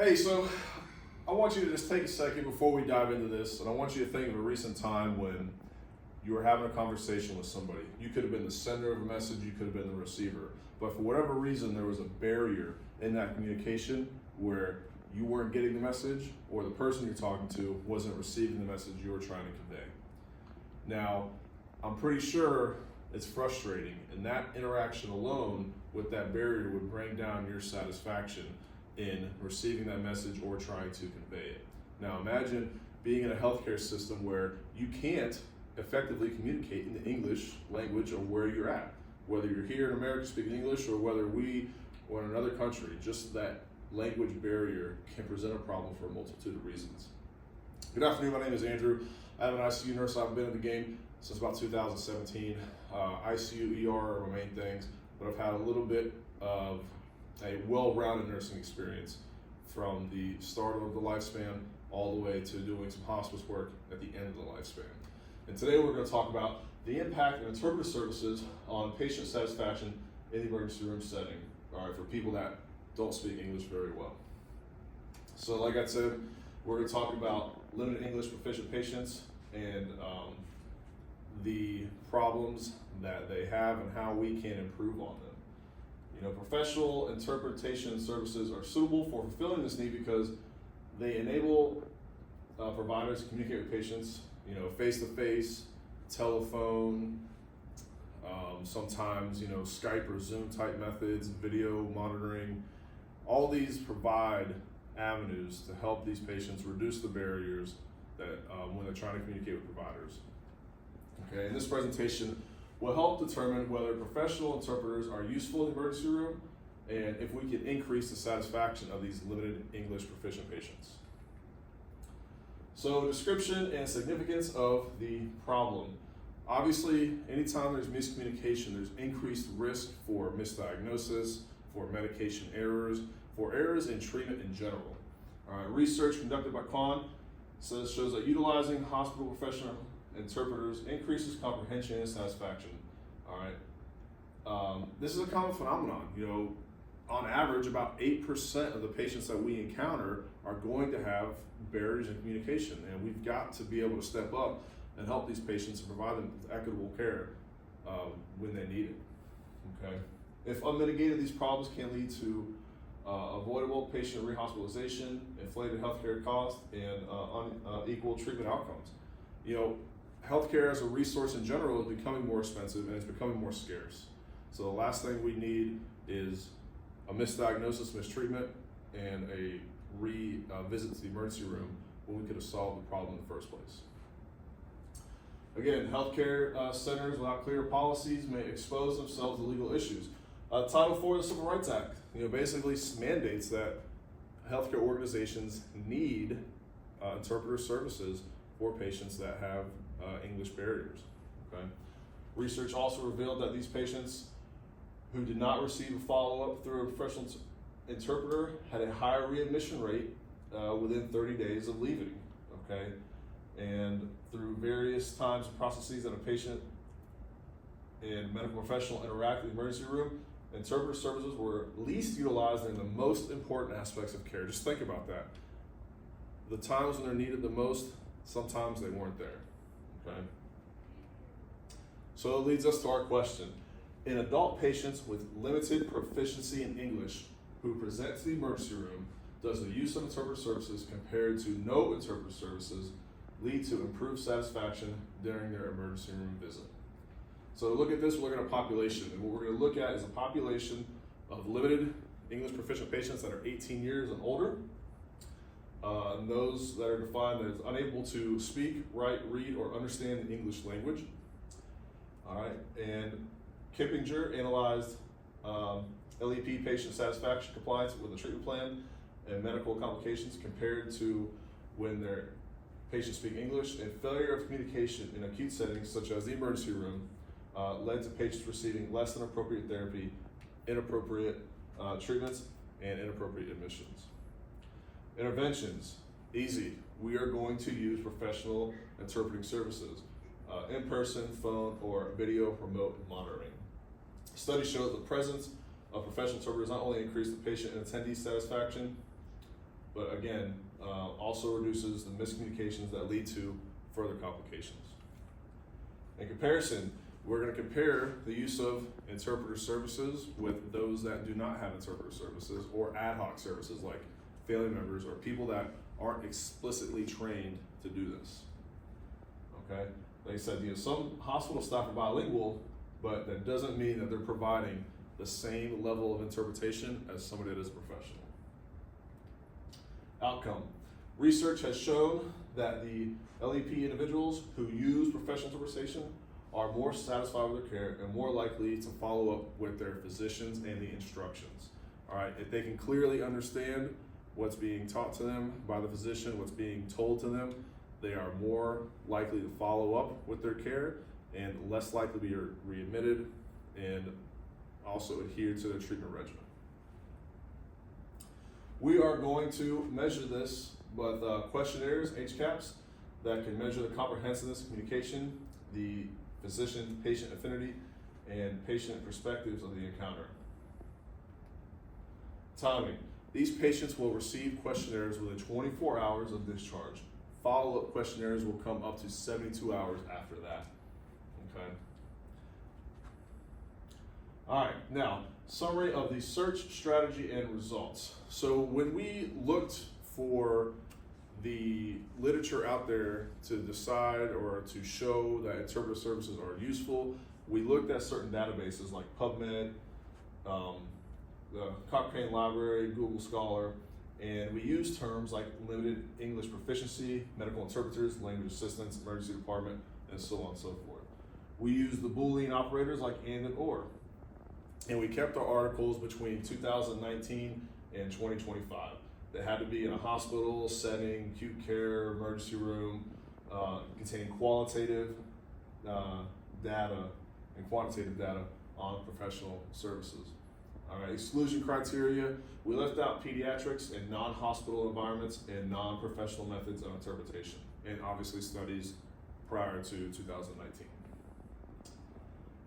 Hey, so I want you to just take a second before we dive into this, and I want you to think of a recent time when you were having a conversation with somebody. You could have been the sender of a message, you could have been the receiver, but for whatever reason, there was a barrier in that communication where you weren't getting the message, or the person you're talking to wasn't receiving the message you were trying to convey. Now, I'm pretty sure it's frustrating, and that interaction alone with that barrier would bring down your satisfaction in receiving that message or trying to convey it. Now imagine being in a healthcare system where you can't effectively communicate in the English language of where you're at. Whether you're here in America speaking English or whether we are in another country, just that language barrier can present a problem for a multitude of reasons. Good afternoon, my name is Andrew. I'm an ICU nurse. I've been in the game since about 2017. ICU, ER are my main things, but I've had a little bit of a well-rounded nursing experience from the start of the lifespan all the way to doing some hospice work at the end of the lifespan. And today we're going to talk about the impact of interpreter services on patient satisfaction in the emergency room setting, all right, for people that don't speak English very well. So like I said, we're going to talk about limited English proficient patients and the problems that they have and how we can improve on them. You know, professional interpretation services are suitable for fulfilling this need because they enable providers to communicate with patients, you know, face-to-face, telephone, sometimes, you know, Skype or Zoom type methods, video monitoring. All these provide avenues to help these patients reduce the barriers that when they're trying to communicate with providers. Okay, in this presentation, will help determine whether professional interpreters are useful in the emergency room and if we can increase the satisfaction of these limited English proficient patients. So description and significance of the problem. Obviously, anytime there's miscommunication, there's increased risk for misdiagnosis, for medication errors, for errors in treatment in general. Research conducted by Khan shows that utilizing hospital professional interpreters increases comprehension and satisfaction. All right. This is a common phenomenon. You know, on average, about 8% of the patients that we encounter are going to have barriers in communication, and we've got to be able to step up and help these patients and provide them with equitable care when they need it. Okay. If unmitigated, these problems can lead to avoidable patient rehospitalization, inflated healthcare costs, and unequal treatment outcomes. You know, healthcare as a resource in general is becoming more expensive and it's becoming more scarce. So the last thing we need is a misdiagnosis, mistreatment, and a visit to the emergency room when we could have solved the problem in the first place. Again, healthcare centers without clear policies may expose themselves to legal issues. Title IV of the Civil Rights Act, you know, basically mandates that healthcare organizations need interpreter services for patients that have English barriers. Okay. Research also revealed that these patients who did not receive a follow-up through a professional interpreter had a higher readmission rate within 30 days of leaving. Okay, and through various times and processes that a patient and medical professional interact with the emergency room, interpreter services were least utilized in the most important aspects of care. Just think about that. The times when they're needed the most, sometimes they weren't there. Okay. So it leads us to our question. In adult patients with limited proficiency in English who present to the emergency room, does the use of interpreter services compared to no interpreter services lead to improved satisfaction during their emergency room visit? So to look at this, we're looking at a population, and what we're going to look at is a population of limited English proficient patients that are 18 years and older. And those that are defined as unable to speak, write, read, or understand the English language. All right, and Kippinger analyzed LEP patient satisfaction compliance with the treatment plan and medical complications compared to when their patients speak English, and failure of communication in acute settings such as the emergency room led to patients receiving less than appropriate therapy, inappropriate treatments, and inappropriate admissions. Interventions, easy. We are going to use professional interpreting services, in-person, phone, or video remote monitoring. Studies show that the presence of professional interpreters not only increase the patient and attendee satisfaction, but again, also reduces the miscommunications that lead to further complications. In comparison, we're going to compare the use of interpreter services with those that do not have interpreter services or ad hoc services like family members or people that aren't explicitly trained to do this. Okay, like I said, some hospital staff are bilingual, but that doesn't mean that they're providing the same level of interpretation as somebody that is a professional. Outcome. Research has shown that the LEP individuals who use professional interpretation are more satisfied with their care and more likely to follow up with their physicians and the instructions. All right, if they can clearly understand what's being taught to them by the physician, what's being told to them, they are more likely to follow up with their care and less likely to be readmitted and also adhere to their treatment regimen. We are going to measure this with questionnaires, HCAPs, that can measure the comprehensiveness of communication, the physician-patient affinity, and patient perspectives of the encounter. Timing. These patients will receive questionnaires within 24 hours of discharge. Follow-up questionnaires will come up to 72 hours after that. Okay. All right, now, summary of the search strategy and results. So when we looked for the literature out there to decide or to show that interpretive services are useful, we looked at certain databases like PubMed, the Cochrane Library, Google Scholar, and we used terms like limited English proficiency, medical interpreters, language assistants, emergency department, and so on and so forth. We used the Boolean operators like and or. And we kept our articles between 2019 and 2025. They had to be in a hospital setting, acute care, emergency room, containing qualitative data and quantitative data on professional services. All right, exclusion criteria, we left out pediatrics and non-hospital environments and non-professional methods of interpretation, and obviously studies prior to 2019.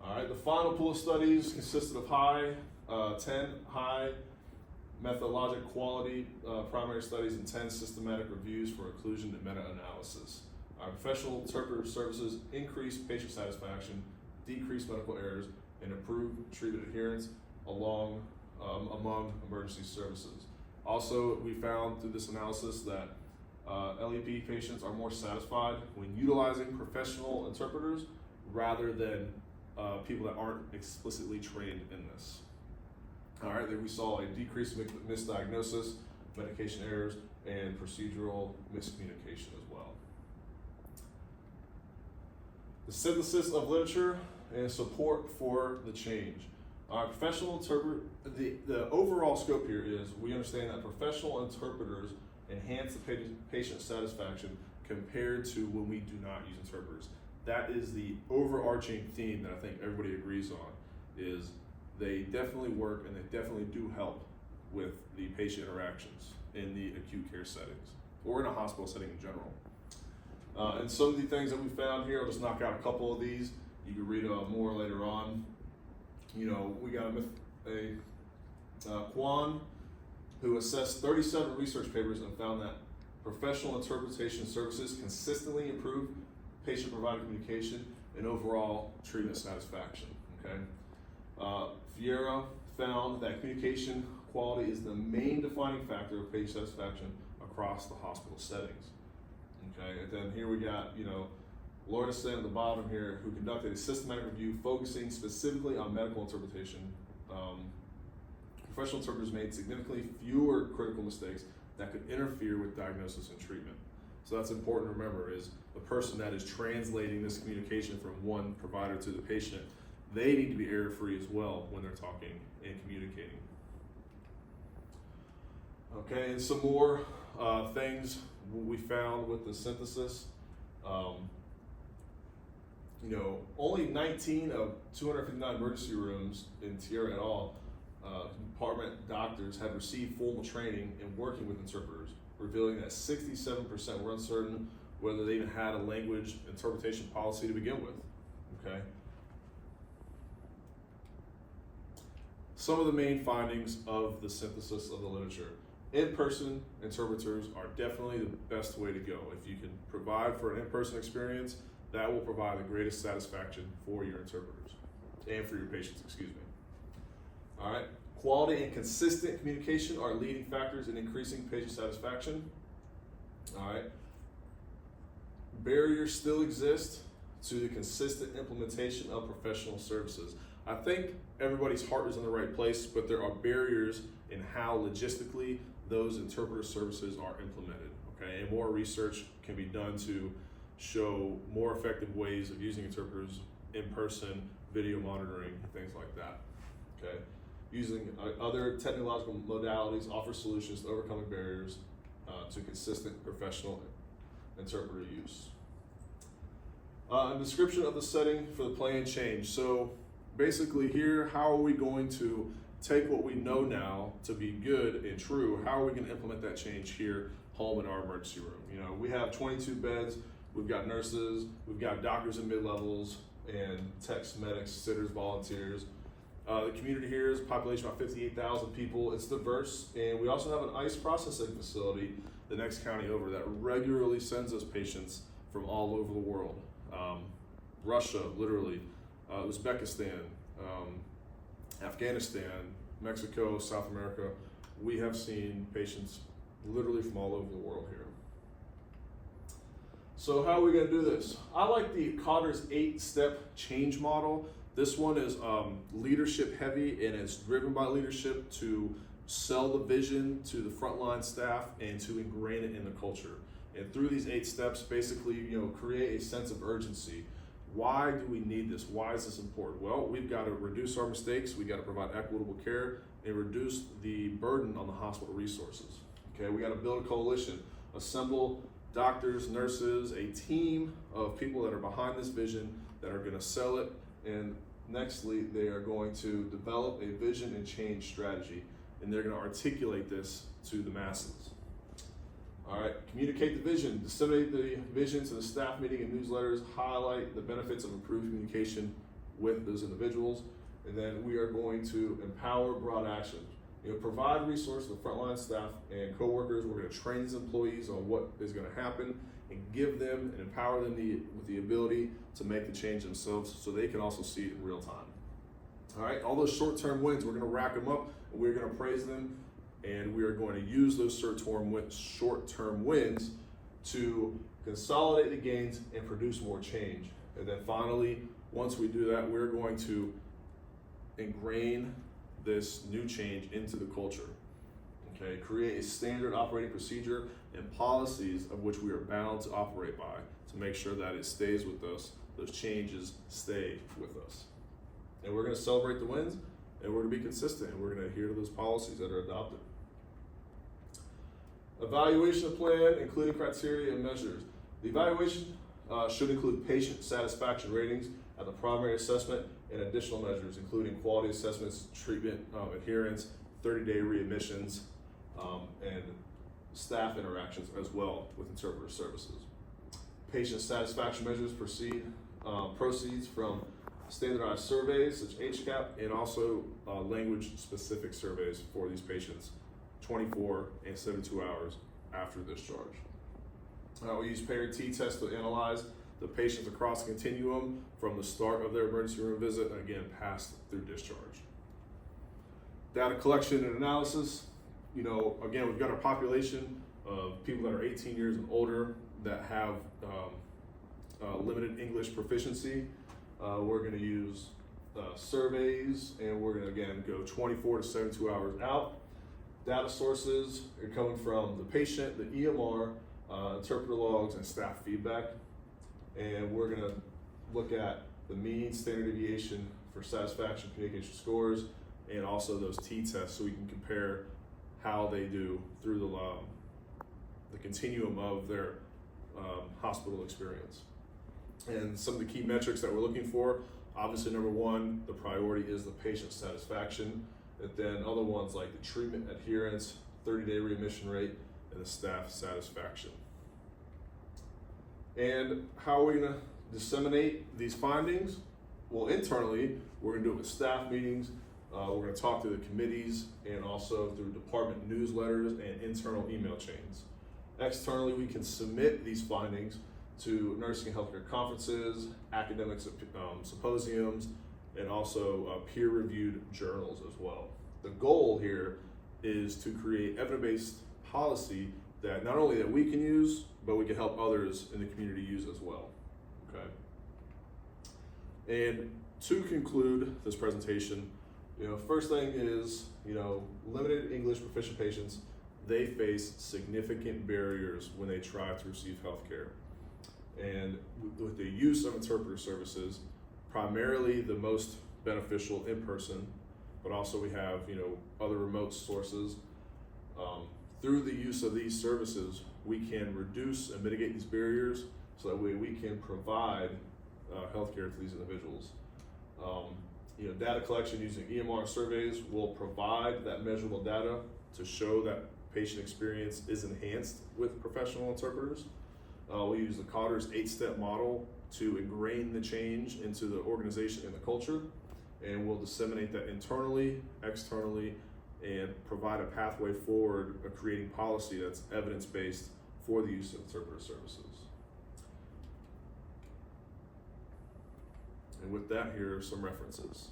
All right, the final pool of studies consisted of 10 high methodologic quality primary studies and 10 systematic reviews for inclusion and meta-analysis. Professional interpretive services increase patient satisfaction, decrease medical errors, and improve treatment adherence among emergency services. Also, we found through this analysis that LEP patients are more satisfied when utilizing professional interpreters rather than people that aren't explicitly trained in this. All right, then we saw a decrease in misdiagnosis, medication errors, and procedural miscommunication as well. The synthesis of literature and support for the change. Our professional interpreter, the overall scope here is we understand that professional interpreters enhance the patient satisfaction compared to when we do not use interpreters. That is the overarching theme that I think everybody agrees on, is they definitely work and they definitely do help with the patient interactions in the acute care settings or in a hospital setting in general. And some of the things that we found here, I'll just knock out a couple of these. You can read more later on. You know, we got Kwan, who assessed 37 research papers and found that professional interpretation services consistently improve patient-provider communication and overall treatment satisfaction. Okay. Fiera found that communication quality is the main defining factor of patient satisfaction across the hospital settings. Okay, and then here we got, Lauriston at the bottom here, who conducted a systematic review focusing specifically on medical interpretation. Professional interpreters made significantly fewer critical mistakes that could interfere with diagnosis and treatment. So that's important to remember, is the person that is translating this communication from one provider to the patient, they need to be error-free as well when they're talking and communicating. Okay, and some more things we found with the synthesis. Only 19 of 259 emergency rooms in Tierra et al. Department doctors had received formal training in working with interpreters, revealing that 67% were uncertain whether they even had a language interpretation policy to begin with. Okay. Some of the main findings of the synthesis of the literature. in-person interpreters are definitely the best way to go. If you can provide for an in-person experience, that will provide the greatest satisfaction for your interpreters and for your patients, excuse me. All right, quality and consistent communication are leading factors in increasing patient satisfaction. All right, barriers still exist to the consistent implementation of professional services. I think everybody's heart is in the right place, but there are barriers in how logistically those interpreter services are implemented, okay? And more research can be done to show more effective ways of using interpreters in person, video monitoring, things like that, okay? Using other technological modalities offer solutions to overcoming barriers to consistent professional interpreter use. A description of the setting for the planned change. So basically here, how are we going to take what we know now to be good and true? How are we going to implement that change here home in our emergency room? You know, we have 22 beds, we've got nurses, we've got doctors and mid-levels, and techs, medics, sitters, volunteers. The community here is a population of about 58,000 people. It's diverse, and we also have an ICE processing facility the next county over that regularly sends us patients from all over the world. Russia, literally, Uzbekistan, Afghanistan, Mexico, South America. We have seen patients literally from all over the world here. So how are we going to do this? I like the Cotter's 8-step change model. This one is leadership heavy, and it's driven by leadership to sell the vision to the frontline staff and to ingrain it in the culture. And through these 8 steps, basically, you know, create a sense of urgency. Why do we need this? Why is this important? Well, we've got to reduce our mistakes, we got to provide equitable care, and reduce the burden on the hospital resources. Okay, we got to build a coalition, assemble doctors, nurses, a team of people that are behind this vision that are going to sell it, and nextly, they are going to develop a vision and change strategy, and they're going to articulate this to the masses. All right, communicate the vision, disseminate the vision to the staff meeting and newsletters, highlight the benefits of improved communication with those individuals, and then we are going to empower broad action. You know, provide resources to the frontline staff and coworkers. We're going to train these employees on what is going to happen and give them and empower them with the ability to make the change themselves so they can also see it in real time. All right, all those short-term wins, we're going to rack them up and we're going to praise them, and we are going to use those short-term wins to consolidate the gains and produce more change. And then finally, once we do that, we're going to ingrain this new change into the culture. Okay, create a standard operating procedure and policies of which we are bound to operate by to make sure that it stays with us, those changes stay with us. And we're going to celebrate the wins, and we're going to be consistent, and we're going to adhere to those policies that are adopted. Evaluation of plan, including criteria and measures. The evaluation should include patient satisfaction ratings at the primary assessment and additional measures, including quality assessments, treatment adherence, 30-day readmissions, and staff interactions as well with interpreter services. Patient satisfaction measures proceeds from standardized surveys such as HCAP and also language-specific surveys for these patients 24 and 72 hours after discharge. We use paired t-tests to analyze the patients across the continuum from the start of their emergency room visit and again passed through discharge. Data collection and analysis. You know, again, we've got our population of people that are 18 years and older that have limited English proficiency. We're going to use surveys, and we're going to again go 24 to 72 hours out. Data sources are coming from the patient, the EMR, interpreter logs, and staff feedback. And we're going to look at the mean standard deviation for satisfaction communication scores, and also those t-tests so we can compare how they do through the continuum of their hospital experience. And some of the key metrics that we're looking for, obviously number one, the priority is the patient satisfaction, and then other ones like the treatment adherence, 30-day readmission rate, and the staff satisfaction. And how are we going to disseminate these findings? Well, internally, we're going to do it with staff meetings, We're going to talk through the committees and also through department newsletters and internal email chains. Externally, we can submit these findings to nursing and healthcare conferences, academic symposiums, and also peer-reviewed journals as well. The goal here is to create evidence-based policy that not only that we can use, but we can help others in the community use as well. Okay. And to conclude this presentation, first thing is, limited English proficient patients, they face significant barriers when they try to receive healthcare. And with the use of interpreter services, primarily the most beneficial in person, but also we have, other remote sources. Through the use of these services, we can reduce and mitigate these barriers so that way we can provide healthcare to these individuals. Data collection using EMR surveys will provide that measurable data to show that patient experience is enhanced with professional interpreters. We use the Cotter's 8-step model to ingrain the change into the organization and the culture, and we'll disseminate that internally, externally, and provide a pathway forward of creating policy that's evidence-based for the use of interpreter services. And with that, here are some references.